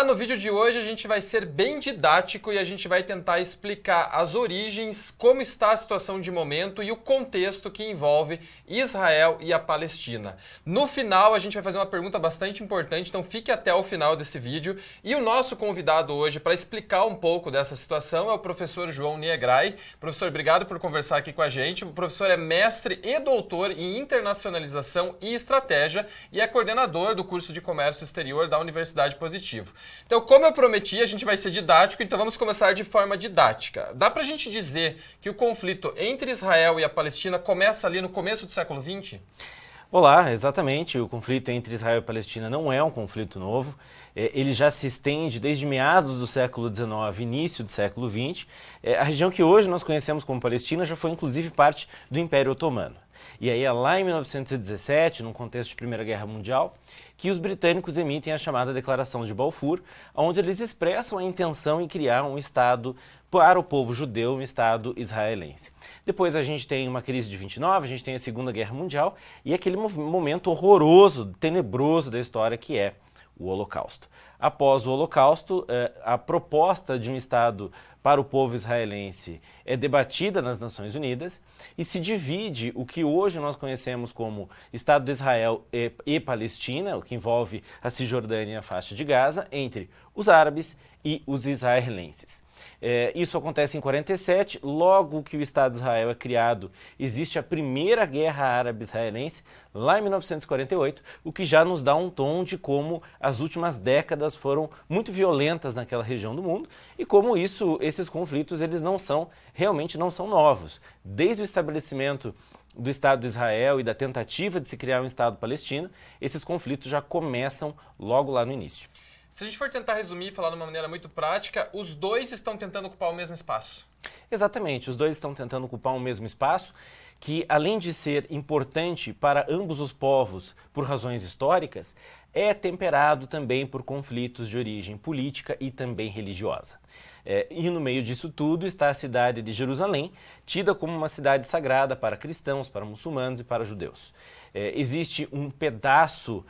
no vídeo de hoje a gente vai ser bem didático e a gente vai tentar explicar as origens, como está a situação de momento e o contexto que envolve Israel e a Palestina. No final a gente vai fazer uma pergunta bastante importante, então fique até o final desse vídeo. E o nosso convidado hoje para explicar um pouco dessa situação é o professor João Niegrai. Professor, obrigado por conversar aqui com a gente. O professor é mestre e doutor em internacionalização e estratégia e é coordenador do curso de comércio exterior da Universidade Positivo. Então, como eu prometi, a gente vai ser didático, então vamos começar de forma didática. Dá pra gente dizer que o conflito entre Israel e a Palestina começa ali no começo do século XX? Olá, exatamente. O conflito entre Israel e Palestina não é um conflito novo. Ele já se estende desde meados do século XIX, início do século XX. A região que hoje nós conhecemos como Palestina já foi inclusive parte do Império Otomano. E aí é lá em 1917, num contexto de Primeira Guerra Mundial, que os britânicos emitem a chamada Declaração de Balfour, onde eles expressam a intenção em criar um Estado para o povo judeu, um Estado israelense. Depois a gente tem uma crise de 29, a gente tem a Segunda Guerra Mundial e aquele momento horroroso, tenebroso da história que é o Holocausto. Após o Holocausto, a proposta de um Estado para o povo israelense é debatida nas Nações Unidas e se divide o que hoje nós conhecemos como Estado de Israel e Palestina, o que envolve a Cisjordânia e a faixa de Gaza, entre os árabes e os israelenses. Isso acontece em 47, logo que o Estado de Israel é criado, existe a primeira guerra árabe-israelense, lá em 1948, o que já nos dá um tom de como as últimas décadas foram muito violentas naquela região do mundo e como esses conflitos eles realmente não são novos. Desde o estabelecimento do Estado de Israel e da tentativa de se criar um Estado palestino, esses conflitos já começam logo lá no início. Se a gente for tentar resumir e falar de uma maneira muito prática, os dois estão tentando ocupar o mesmo espaço. Exatamente, os dois estão tentando ocupar o mesmo espaço, que além de ser importante para ambos os povos por razões históricas, é temperado também por conflitos de origem política e também religiosa. E no meio disso tudo está a cidade de Jerusalém, tida como uma cidade sagrada para cristãos, para muçulmanos e para judeus. Existe um pedaço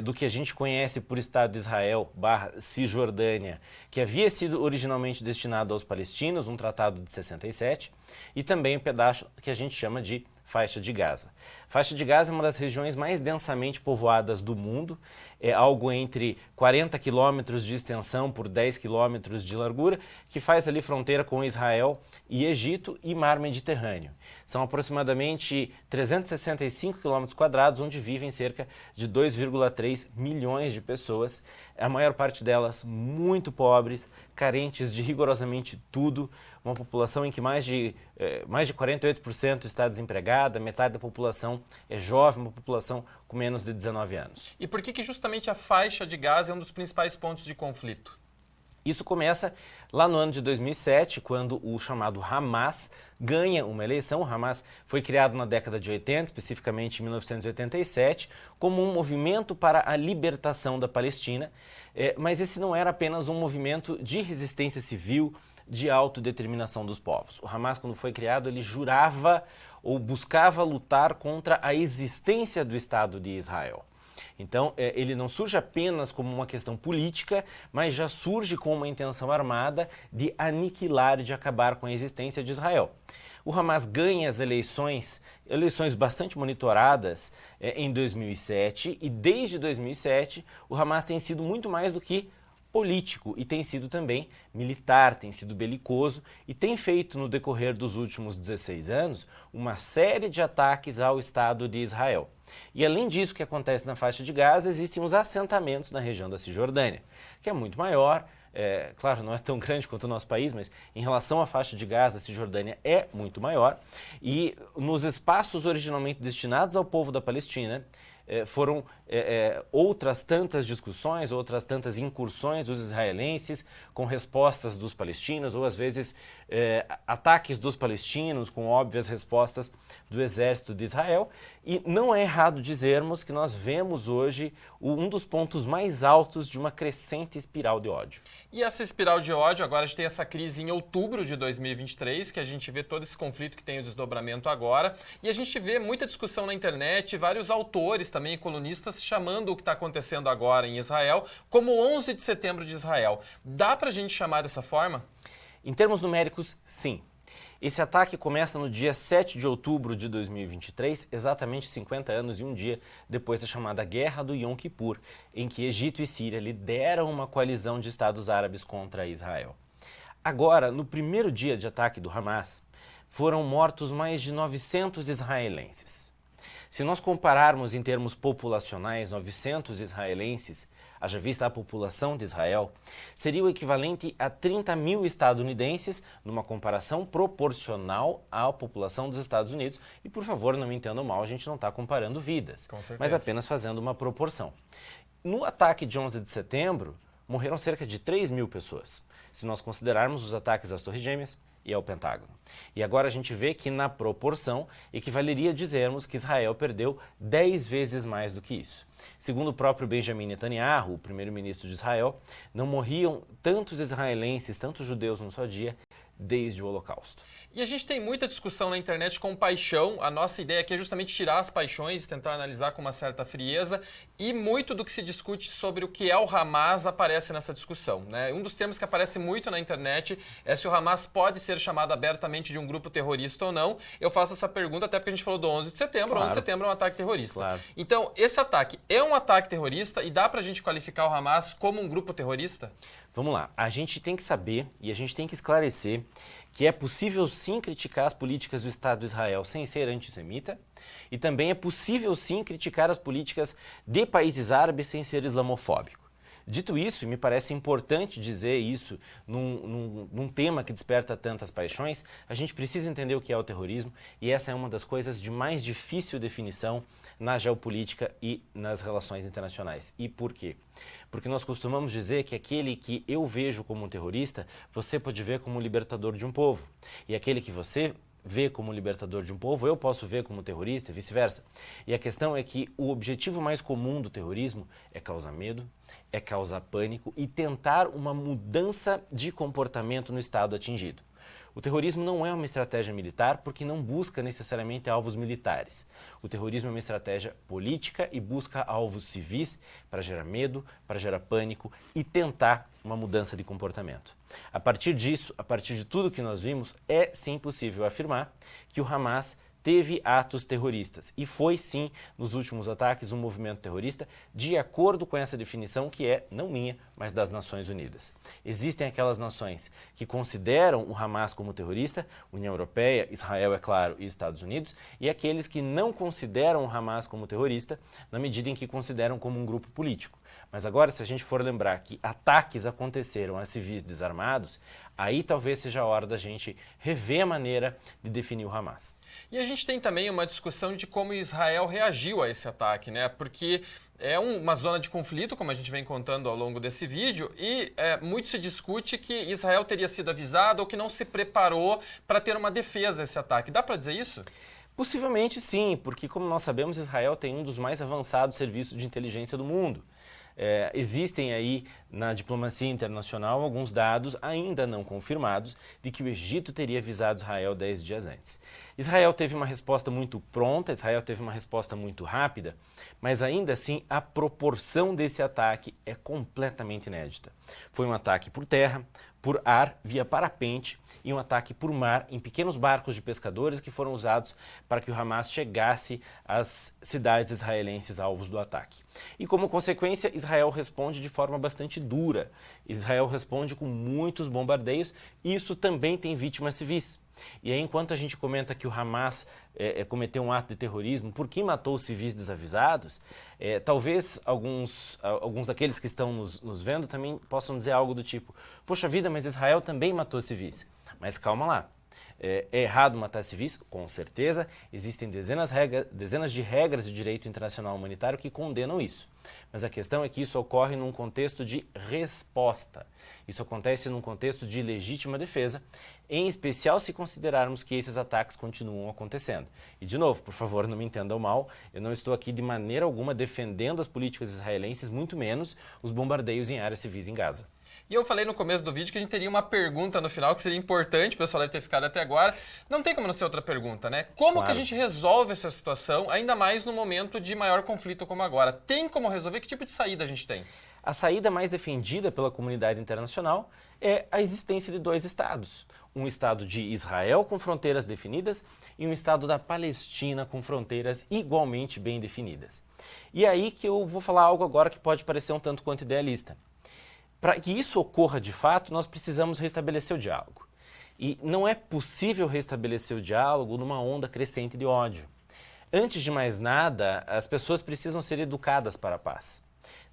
do que a gente conhece por Estado de Israel / Cisjordânia, que havia sido originalmente destinado aos palestinos, um tratado de 67, e também um pedaço que a gente chama de Faixa de Gaza. Faixa de Gaza é uma das regiões mais densamente povoadas do mundo, é algo entre 40 quilômetros de extensão por 10 quilômetros de largura, que faz ali fronteira com Israel e Egito e Mar Mediterrâneo. São aproximadamente 365 quilômetros quadrados, onde vivem cerca de 2,3 milhões de pessoas, a maior parte delas muito pobres, carentes de rigorosamente tudo, uma população em que mais de 48% está desempregada, metade da população é jovem, uma população com menos de 19 anos. E por que justamente a faixa de Gaza é um dos principais pontos de conflito? Isso começa lá no ano de 2007, quando o chamado Hamas ganha uma eleição. O Hamas foi criado na década de 80, especificamente em 1987, como um movimento para a libertação da Palestina, mas esse não era apenas um movimento de resistência civil, de autodeterminação dos povos. O Hamas, quando foi criado, ele jurava ou buscava lutar contra a existência do Estado de Israel. Então, ele não surge apenas como uma questão política, mas já surge com uma intenção armada de aniquilar e de acabar com a existência de Israel. O Hamas ganha as eleições bastante monitoradas em 2007, e desde 2007 o Hamas tem sido muito mais do que político e tem sido também militar, tem sido belicoso e tem feito no decorrer dos últimos 16 anos uma série de ataques ao Estado de Israel. E além disso que acontece na faixa de Gaza, existem os assentamentos na região da Cisjordânia, que é muito maior, claro, não é tão grande quanto o nosso país, mas em relação à faixa de Gaza, a Cisjordânia é muito maior, e nos espaços originalmente destinados ao povo da Palestina, foram outras tantas discussões, outras tantas incursões dos israelenses com respostas dos palestinos, ou às vezes ataques dos palestinos com óbvias respostas do exército de Israel. E não é errado dizermos que nós vemos hoje um dos pontos mais altos de uma crescente espiral de ódio. E essa espiral de ódio, agora a gente tem essa crise em outubro de 2023, que a gente vê todo esse conflito que tem o desdobramento agora, e a gente vê muita discussão na internet, vários autores também, colunistas, chamando o que está acontecendo agora em Israel como 11 de setembro de Israel. Dá pra gente chamar dessa forma? Em termos numéricos, sim. Esse ataque começa no dia 7 de outubro de 2023, exatamente 50 anos e um dia depois da chamada Guerra do Yom Kippur, em que Egito e Síria lideram uma coalizão de estados árabes contra Israel. Agora, no primeiro dia de ataque do Hamas, foram mortos mais de 900 israelenses. Se nós compararmos em termos populacionais 900 israelenses, haja vista a população de Israel, seria o equivalente a 30 mil estadunidenses numa comparação proporcional à população dos Estados Unidos. E, por favor, não me entendam mal, a gente não está comparando vidas, mas apenas fazendo uma proporção. No ataque de 11 de setembro, morreram cerca de 3 mil pessoas, se nós considerarmos os ataques às Torres Gêmeas e ao Pentágono. E agora a gente vê que, na proporção, equivaleria dizermos que Israel perdeu 10 vezes mais do que isso. Segundo o próprio Benjamin Netanyahu, o primeiro-ministro de Israel, não morriam tantos israelenses, tantos judeus num só dia, desde o Holocausto. E a gente tem muita discussão na internet com paixão. A nossa ideia aqui é justamente tirar as paixões e tentar analisar com uma certa frieza. E muito do que se discute sobre o que é o Hamas aparece nessa discussão, né? Um dos termos que aparece muito na internet é se o Hamas pode ser chamado abertamente de um grupo terrorista ou não. Eu faço essa pergunta até porque a gente falou do 11 de setembro. Claro. 11 de setembro é um ataque terrorista. Claro. Então, esse ataque é um ataque terrorista e dá pra gente qualificar o Hamas como um grupo terrorista? Vamos lá, a gente tem que saber e a gente tem que esclarecer que é possível sim criticar as políticas do Estado de Israel sem ser antissemita e também é possível sim criticar as políticas de países árabes sem ser islamofóbico. Dito isso, e me parece importante dizer isso num tema que desperta tantas paixões, a gente precisa entender o que é o terrorismo e essa é uma das coisas de mais difícil definição na geopolítica e nas relações internacionais. E por quê? Porque nós costumamos dizer que aquele que eu vejo como um terrorista, você pode ver como um libertador de um povo. E aquele que você vê como libertador de um povo, eu posso ver como terrorista e vice-versa. E a questão é que o objetivo mais comum do terrorismo é causar medo, é causar pânico e tentar uma mudança de comportamento no estado atingido. O terrorismo não é uma estratégia militar porque não busca necessariamente alvos militares. O terrorismo é uma estratégia política e busca alvos civis para gerar medo, para gerar pânico e tentar uma mudança de comportamento. A partir disso, a partir de tudo que nós vimos, é sim possível afirmar que o Hamas teve atos terroristas e foi sim, nos últimos ataques, um movimento terrorista de acordo com essa definição que é, não minha, mas das Nações Unidas. Existem aquelas nações que consideram o Hamas como terrorista, União Europeia, Israel, é claro, e Estados Unidos, e aqueles que não consideram o Hamas como terrorista, na medida em que consideram como um grupo político. Mas agora, se a gente for lembrar que ataques aconteceram a civis desarmados, aí talvez seja a hora da gente rever a maneira de definir o Hamas. E a gente tem também uma discussão de como Israel reagiu a esse ataque, né? Porque é uma zona de conflito, como a gente vem contando ao longo desse vídeo, e muito se discute que Israel teria sido avisado ou que não se preparou para ter uma defesa a esse ataque. Dá para dizer isso? Possivelmente sim, porque como nós sabemos, Israel tem um dos mais avançados serviços de inteligência do mundo. Existem aí na diplomacia internacional alguns dados ainda não confirmados de que o Egito teria avisado Israel 10 dias antes. Israel teve uma resposta muito pronta, Israel teve uma resposta muito rápida, mas ainda assim a proporção desse ataque é completamente inédita. Foi um ataque por terra, por ar, via parapente, e um ataque por mar em pequenos barcos de pescadores que foram usados para que o Hamas chegasse às cidades israelenses alvos do ataque. E como consequência, Israel responde de forma bastante dura. Israel responde com muitos bombardeios e isso também tem vítimas civis. E aí, enquanto a gente comenta que o Hamas cometeu um ato de terrorismo porque matou os civis desavisados, talvez alguns daqueles que estão nos vendo também possam dizer algo do tipo: poxa vida, mas Israel também matou civis. Mas calma lá. É errado matar civis? Com certeza. Existem dezenas de regras de direito internacional humanitário que condenam isso. Mas a questão é que isso ocorre num contexto de resposta. Isso acontece num contexto de legítima defesa, em especial se considerarmos que esses ataques continuam acontecendo. E, de novo, por favor, não me entendam mal, eu não estou aqui de maneira alguma defendendo as políticas israelenses, muito menos os bombardeios em áreas civis em Gaza. E eu falei no começo do vídeo que a gente teria uma pergunta no final que seria importante, o pessoal deve ter ficado até agora. Não tem como não ser outra pergunta, né? Como Claro. que a gente resolve essa situação, ainda mais no momento de maior conflito como agora? Tem como resolver? Que tipo de saída a gente tem? A saída mais defendida pela comunidade internacional é a existência de dois estados. Um estado de Israel com fronteiras definidas e um estado da Palestina com fronteiras igualmente bem definidas. E é aí que eu vou falar algo agora que pode parecer um tanto quanto idealista. Para que isso ocorra de fato, nós precisamos restabelecer o diálogo. E não é possível restabelecer o diálogo numa onda crescente de ódio. Antes de mais nada, as pessoas precisam ser educadas para a paz,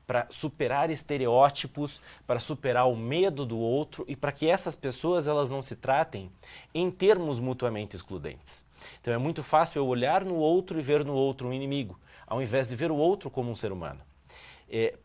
para superar estereótipos, para superar o medo do outro e para que essas pessoas elas não se tratem em termos mutuamente excludentes. Então é muito fácil eu olhar no outro e ver no outro um inimigo, ao invés de ver o outro como um ser humano.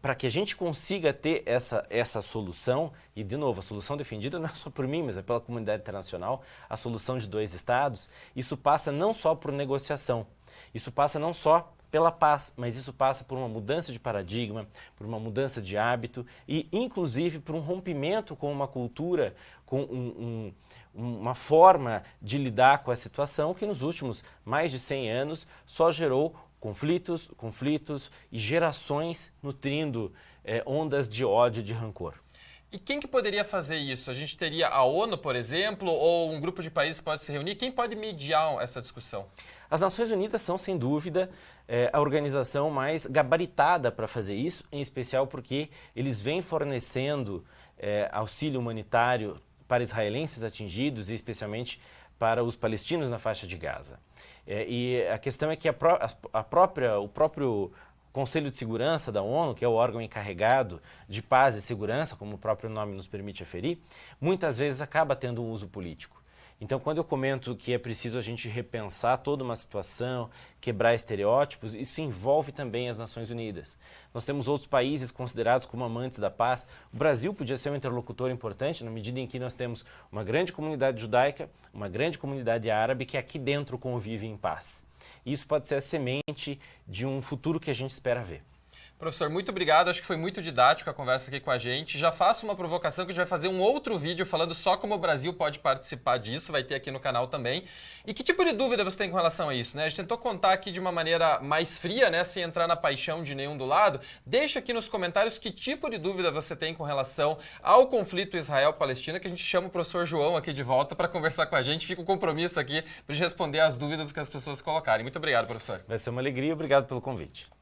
Para que a gente consiga ter essa solução, e de novo, a solução defendida não é só por mim, mas é pela comunidade internacional, a solução de dois estados, isso passa não só por negociação, isso passa não só pela paz, mas isso passa por uma mudança de paradigma, por uma mudança de hábito e, inclusive, por um rompimento com uma cultura, com uma forma de lidar com a situação que nos últimos mais de 100 anos só gerou conflitos e gerações nutrindo ondas de ódio e de rancor. E quem que poderia fazer isso? A gente teria a ONU, por exemplo, ou um grupo de países pode se reunir? Quem pode mediar essa discussão? As Nações Unidas são, sem dúvida, a organização mais gabaritada para fazer isso, em especial porque eles vêm fornecendo auxílio humanitário para israelenses atingidos e especialmente para os palestinos na faixa de Gaza. E a questão é que o próprio Conselho de Segurança da ONU, que é o órgão encarregado de paz e segurança, como o próprio nome nos permite aferir, muitas vezes acaba tendo um uso político. Então, quando eu comento que é preciso a gente repensar toda uma situação, quebrar estereótipos, isso envolve também as Nações Unidas. Nós temos outros países considerados como amantes da paz. O Brasil podia ser um interlocutor importante na medida em que nós temos uma grande comunidade judaica, uma grande comunidade árabe que aqui dentro convive em paz. Isso pode ser a semente de um futuro que a gente espera ver. Professor, muito obrigado. Acho que foi muito didático a conversa aqui com a gente. Já faço uma provocação que a gente vai fazer um outro vídeo falando só como o Brasil pode participar disso. Vai ter aqui no canal também. E que tipo de dúvida você tem com relação a isso, né? A gente tentou contar aqui de uma maneira mais fria, né? Sem entrar na paixão de nenhum do lado. Deixa aqui nos comentários que tipo de dúvida você tem com relação ao conflito Israel-Palestina, que a gente chama o professor João aqui de volta para conversar com a gente. Fica o compromisso aqui para responder as dúvidas que as pessoas colocarem. Muito obrigado, professor. Vai ser uma alegria e obrigado pelo convite.